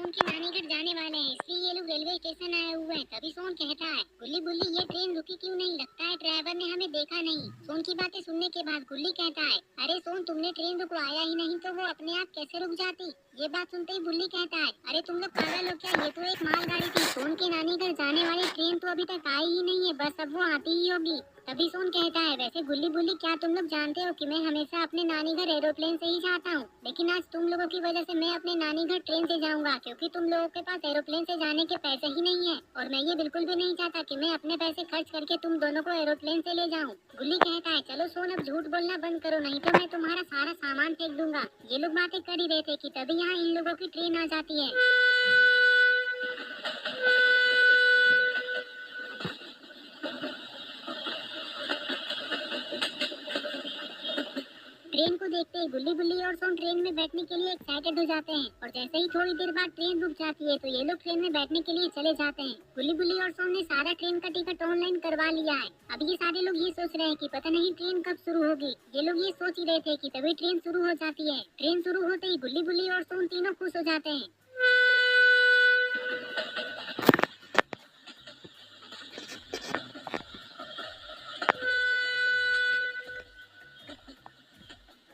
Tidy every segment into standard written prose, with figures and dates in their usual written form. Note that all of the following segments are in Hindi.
सोन के नानी घर जाने वाले हैं, इसलिए ये लोग रेलवे स्टेशन आए हुए हैं। तभी सोन कहता है, गुल्ली बुल्ली ये ट्रेन रुकी क्यों नहीं, लगता है ड्राइवर ने हमें देखा नहीं। सोन की बातें सुनने के बाद गुल्ली कहता है, अरे सोन तुमने ट्रेन रुकवाया ही नहीं तो वो अपने आप कैसे रुक जाती। ये बात सुनते ही बुल्ली कहता है, अरे तुम लोग पागल हो क्या, ये तो एक मालगाड़ी थी। सोन के नानी घर जाने वाली ट्रेन तो अभी तक आई ही नहीं है, बस अब वो आती ही होगी। तभी सोन कहता है, वैसे गुल्ली बुल्ली क्या तुम लोग जानते हो कि मैं हमेशा अपने नानी घर एरोप्लेन से ही जाता हूँ, लेकिन आज तुम लोगों की वजह से मैं अपने नानी घर ट्रेन से जाऊंगा, क्योंकि तुम लोगों के पास एरोप्लेन से जाने के पैसे ही नहीं है। और मैं ये बिल्कुल भी नहीं चाहता कि मैं अपने पैसे खर्च करके तुम दोनों को एरोप्लेन से ले जाऊँ। गुल्ली कहता है, चलो सोन अब झूठ बोलना बंद करो, नहीं तो मैं तुम्हारा सारा सामान फेंक दूंगा। ये लोग बातें कर ही रहे थे कि तभी यहाँ इन लोगों की ट्रेन आ जाती है। ट्रेन को देखते ही गुल्ली बुल्ली और सोन ट्रेन में बैठने के लिए एक्साइटेड हो जाते हैं, और जैसे ही थोड़ी देर बाद ट्रेन रुक जाती है तो ये लोग ट्रेन में बैठने के लिए चले जाते हैं। गुल्ली बुल्ली और सोन ने सारा ट्रेन का टिकट ऑनलाइन करवा लिया है। अब ये सारे लोग ये सोच रहे हैं कि पता नहीं ट्रेन कब शुरू होगी। ये लोग ये सोच ही रहे थे कि तभी ट्रेन शुरू हो जाती है। ट्रेन शुरू होते ही गुल्ली बुल्ली और सोन तीनों खुश हो जाते हैं।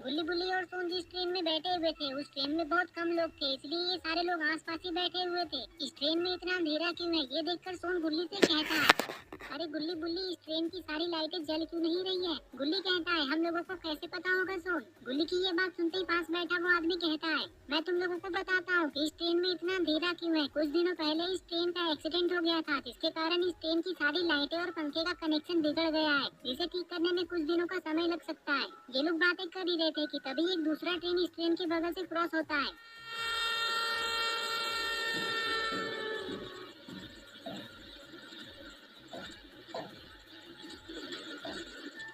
गुल्ली बुल्ली और सोन जिस ट्रेन में बैठे हुए थे उस ट्रेन में बहुत कम लोग थे, इसलिए ये सारे लोग आसपास ही बैठे हुए थे। इस ट्रेन में इतना अंधेरा क्यों है, ये देखकर सोन गुल्ली से कहता है, अरे गुल्ली बुल्ली इस ट्रेन की सारी लाइटें जल क्यों नहीं रही है। गुल्ली कहता है, हम लोगों को कैसे पता होगा सोन। गुल्ली की ये बात सुनते ही पास बैठा वो आदमी कहता है, मैं तुम लोगों को बताता हूँ कि इस ट्रेन में इतना अंधेरा क्यों है। कुछ दिनों पहले इस ट्रेन का एक्सीडेंट हो गया था, जिसके कारण इस ट्रेन की सारी लाइटें और पंखे का कनेक्शन बिगड़ गया है, जिसे ठीक करने में कुछ दिनों का समय लग सकता है। ये लोग बातें कर ही रहे थे कि तभी एक दूसरा ट्रेन इस ट्रेन के बगल से क्रॉस होता है।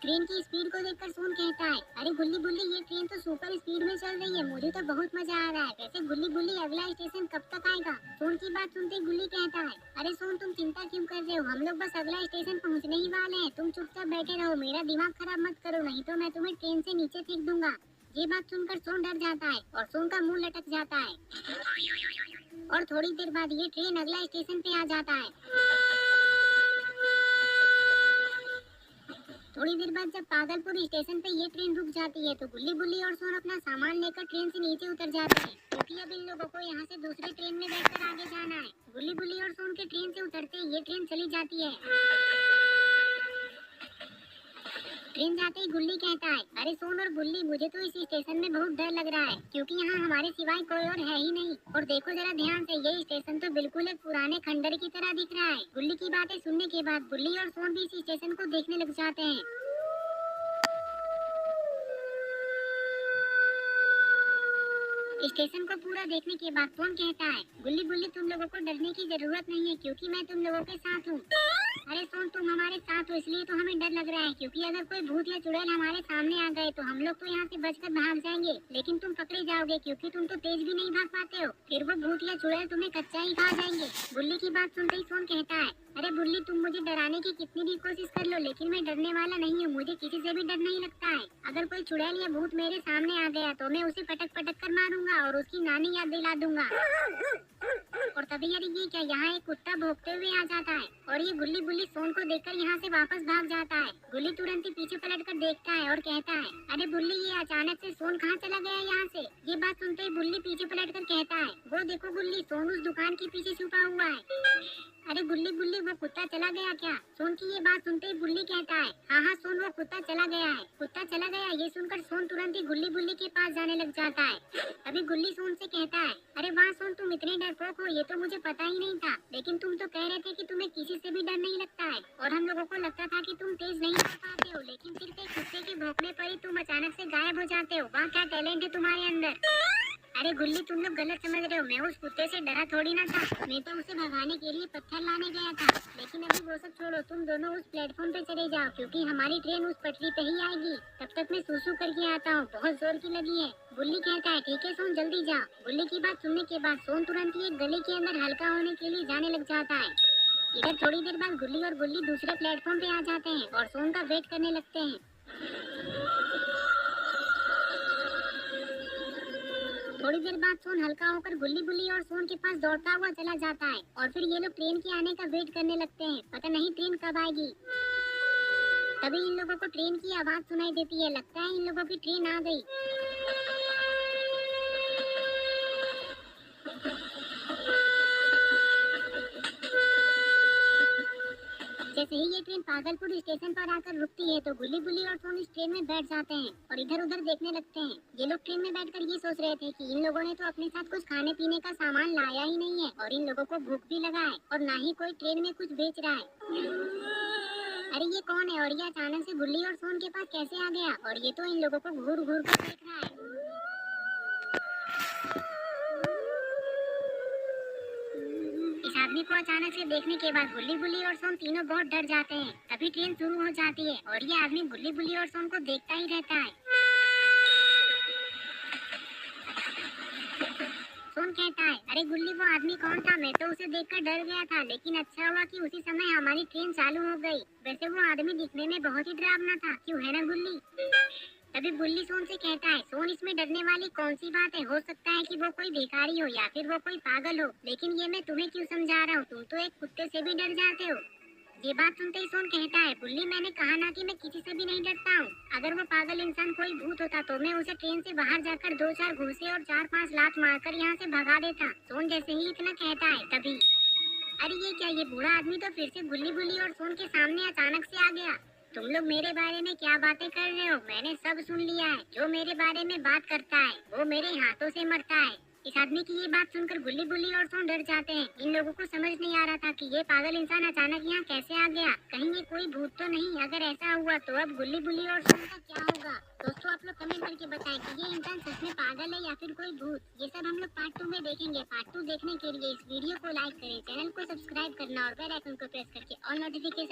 ट्रेन की स्पीड को देखकर सोन कहता है, अरे गुल्ली बुल्ली ये ट्रेन तो सुपर स्पीड में चल रही है, मुझे तो बहुत मजा आ रहा है। वैसे गुल्ली बुल्ली अगला स्टेशन कब तक आएगा। सोन की बात सुनते गुल्ली कहता है, अरे सोन तुम चिंता क्यों कर रहे हो, हम लोग बस अगला स्टेशन पहुंचने ही वाले हैं। तुम चुपचाप बैठे रहो, मेरा दिमाग खराब मत करो, नहीं तो मैं तुम्हें ट्रेन से नीचे फेंक दूंगा। ये बात सुनकर सोन डर जाता है और सोन का मुंह लटक जाता है। और थोड़ी देर बाद ये ट्रेन अगला स्टेशन पे आ जाता है। थोड़ी देर बाद जब पागलपुर स्टेशन पे ये ट्रेन रुक जाती है तो गुल्ली बुल्ली और सोन अपना सामान लेकर ट्रेन से नीचे उतर जाते हैं, क्योंकि अब इन लोगों को यहाँ से दूसरे ट्रेन में बैठकर आगे जाना है। गुल्ली बुल्ली और सोन के ट्रेन से उतरते ही ये ट्रेन चली जाती है। ट्रेन जाते ही गुल्ली कहता है, अरे सोन और गुल्ली मुझे तो इस स्टेशन में बहुत डर लग रहा है, क्योंकि यहाँ हमारे सिवाय कोई और है ही नहीं। और देखो जरा ध्यान से, ये स्टेशन तो बिल्कुल एक पुराने खंडर की तरह दिख रहा है। गुल्ली की बातें सुनने के बाद गुल्ली और सोन भी इस स्टेशन को देखने लग जाते हैं। स्टेशन को पूरा देखने के बाद सोन कहता है, गुल्ली बुल्ली तुम लोगों को डरने की जरूरत नहीं है, क्योंकि मैं तुम लोगों के साथ हूँ। अरे सोन तुम हमारे साथ हो इसलिए तो हमें डर लग रहा है, क्योंकि अगर कोई भूत या चुड़ैल हमारे सामने आ गए तो हम लोग तो यहाँ से बचकर भाग जाएंगे, लेकिन तुम पकड़े जाओगे क्योंकि तुम तो तेज भी नहीं भाग पाते हो। फिर वो भूत या चुड़ैल तुम्हें कच्चा ही खा जाएंगे। गुल्ली की बात सुनते ही सोन कहता है, अरे बुल्ली तुम मुझे डराने की कितनी भी कोशिश कर लो, लेकिन मैं डरने वाला नहीं हूँ, मुझे किसी से भी डर नहीं लगता है। अगर कोई चुड़ैल या भूत मेरे सामने आ गया तो मैं उसे पटक पटक कर मारूंगा और उसकी नानी याद दिला दूंगा। और तभी यार ये क्या, यहाँ एक कुत्ता भौंकते हुए आ जाता है और ये गुल्ली बुल्ली सोन को देखकर यहाँ से वापस भाग जाता है। गुल्ली तुरंत ही पीछे पलटकर देखता है और कहता है, अरे बुल्ली ये अचानक से सोन कहाँ चला गया यहाँ से। ये बात सुनते ही बुल्ली पीछे पलटकर कहता है, वो देखो गुल्ली सोन उस दुकान के पीछे छुपा हुआ है। अरे गुल्ली बुल्ली वो कुत्ता चला गया क्या। सोन की ये बात सुनते ही बुल्ली कहता है, हाँ हाँ सोन वो कुत्ता चला गया है। कुत्ता चला गया, ये सुनकर सोन तुरंत ही गुल्ली बुल्ली के पास जाने लग जाता है। अभी गुल्ली सोन से कहता है, अरे वाह सोन तुम इतने डरपोक हो, ये तो मुझे पता ही नहीं था, लेकिन तुम तो कह रहे थे कि तुम्हें किसी से भी डर नहीं लगता है, और हम लोगों को लगता था कि तुम तेज नहीं कर पाते हो, लेकिन सिर्फ एक कुत्ते के भौंकने पर ही तुम अचानक से गायब हो जाते हो। वाह क्या टैलेंट है तुम्हारे अंदर। अरे गुल्ली तुम लोग गलत समझ रहे हो, मैं उस कुत्ते से डरा थोड़ी ना था, मैं तो उसे भगाने के लिए पत्थर लाने गया था। लेकिन अभी वो सब छोड़ो, तुम दोनों उस प्लेटफॉर्म पे चले जाओ, क्योंकि हमारी ट्रेन उस पटरी पे ही आएगी। तब तक मैं सूसू करके आता हूँ, बहुत जोर की लगी है। गुल्ली कहता है, ठीक है सोन जल्दी जा। गुल्ली की बात सुनने के बाद सोन तुरंत ही एक गली के अंदर हल्का होने के लिए जाने लग जाता है। इधर थोड़ी देर बाद गुल्ली और गुल्ली दूसरे प्लेटफॉर्म पे आ जाते हैं और सोन का वेट करने लगते हैं। थोड़ी देर बाद सोन हल्का होकर गुल्ली बुल्ली और सोन के पास दौड़ता हुआ चला जाता है और फिर ये लोग ट्रेन के आने का वेट करने लगते हैं। पता नहीं ट्रेन कब आएगी। तभी इन लोगों को ट्रेन की आवाज सुनाई देती है। लगता है इन लोगों की ट्रेन आ गई। जैसे ही ये ट्रेन पागलपुर स्टेशन पर आकर रुकती है तो गुल्ली बुल्ली और सोन इस ट्रेन में बैठ जाते हैं और इधर उधर देखने लगते हैं। ये लोग ट्रेन में बैठकर ये सोच रहे थे कि इन लोगों ने तो अपने साथ कुछ खाने पीने का सामान लाया ही नहीं है और इन लोगों को भूख भी लगा है और ना ही कोई ट्रेन में कुछ बेच रहा है। अरे ये कौन है और ये अचानक से गुल्ली और सोन के पास कैसे आ गया? और ये तो इन लोगों को घूर घूर कर देख रहा है। इस आदमी को अचानक से देखने के बाद गुल्ली बुल्ली और सोन तीनों बहुत डर जाते हैं। तभी ट्रेन शुरू हो जाती है और ये आदमी गुल्ली बुल्ली और सोन को देखता ही रहता है। सोन कहता है, अरे गुल्ली वो आदमी कौन था? मैं तो उसे देखकर डर गया था, लेकिन अच्छा हुआ कि उसी समय हमारी ट्रेन चालू हो गई। वैसे वो आदमी दिखने में बहुत ही डरावना था, क्यों है ना गुल्ली? तभी गुल्ली सोन से कहता है, सोन इसमें डरने वाली कौन सी बात है? हो सकता है कि वो कोई भिखारी हो या फिर वो कोई पागल हो, लेकिन ये मैं तुम्हें क्यों समझा रहा हूँ? तुम तो एक कुत्ते से भी डर जाते हो। ये बात सुनते ही सोन कहता है, गुल्ली मैंने कहा ना कि मैं किसी से भी नहीं डरता हूँ। अगर वो पागल इंसान कोई भूत होता तो मैं उसे ट्रेन से बाहर जाकर 2-4 घूंसे और 4-5 लात मारकर यहाँ से भगा देता। सोन जैसे ही इतना कहता है तभी अरे ये क्या, ये बूढ़ा आदमी तो फिर से गुल्ली बुल्ली और सोन के सामने अचानक से आ गया। तुम लोग मेरे बारे में क्या बातें कर रहे हो? मैंने सब सुन लिया है। जो मेरे बारे में बात करता है वो मेरे हाथों से मरता है। इस आदमी की ये बात सुनकर गुल्ली बुल्ली और सोन डर जाते हैं। इन लोगों को समझ नहीं आ रहा था कि ये पागल इंसान अचानक यहाँ कैसे आ गया। कहीं ये कोई भूत तो नहीं? अगर ऐसा हुआ तो अब गुल्ली बुल्ली और सोन का क्या होगा? दोस्तों आप लोग कमेंट करके बताएं कि ये इंसान सच में पागल है या फिर कोई भूत। ये सब हम लोग पार्ट 2 में देखेंगे। पार्ट 2 देखने के लिए इस वीडियो को लाइक करें, चैनल को सब्सक्राइब करना और बेल आइकन को प्रेस करके ऑल नोटिफिकेशन